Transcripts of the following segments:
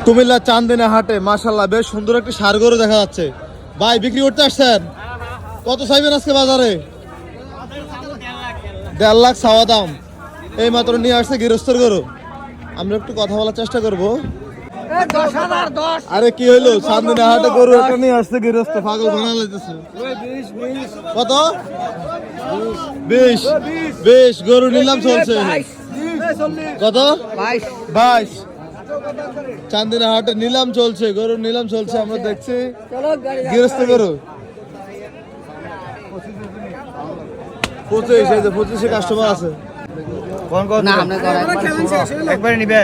কুমিল্লা চান্দিনা হাটে মাশাআল্লাহ বেশ সুন্দর একটি ষাঁড় গরু দেখা যাচ্ছে। ভাই বিক্রি করতে আসছেন, কত চাইবেন আজকে বাজারে? 1.5 লাখ চাওয়া দাম। এই মাত্র নিয়ে আসছে গৃহস্থর গরু। আমরা একটু কথা বলার চেষ্টা করবো। আরে কি হইলো, চান্দিনা হাটে গরু একটা নিয়ে আসছে গৃহস্থ, পাগল বানা লাইতেছে। কত? 20 গরু নিলাম চলছে। কত? 22। চান্দিনা হাটে নিলাম চলছে, গরুর নিলাম চলছে, আমরা দেখছি গৃহস্থ গরু 25 কাস্টমার আছে। একবারে নিবে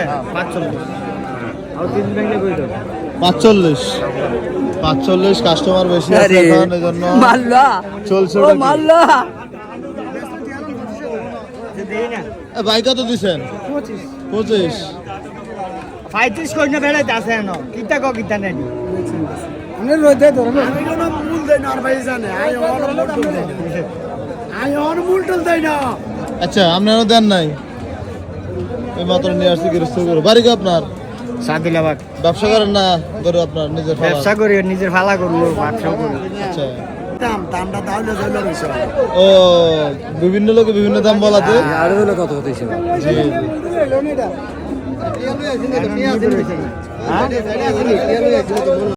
45 কাস্টমার বেশি আছে এখন, এই জন্য চলছে। ভাই কত দিচ্ছেন? 25। 35 কই না বেড়াইতে আছে না কিতা কো কিতা নাই আমি রইতে ধরে না আমি কোন মূল দেই না আর ভাই জানে আই অন মূল টল দেই না। আচ্ছা আপনারা দেন নাই? এই মাত্র নিয়ে আসছি গৃহস্থ গরু। বাড়ি কি আপনার? সাদিলাবাদ। ব্যবসা করেন না গরু আপনার নিজের? ব্যবসা করি, নিজের ফালা করব, ব্যবসা করি। আচ্ছা দামটা তাহলে জল রইছে। ও বিভিন্ন লোকে বিভিন্ন দাম বলাতে আর হলো কত কত হিসাব। জি।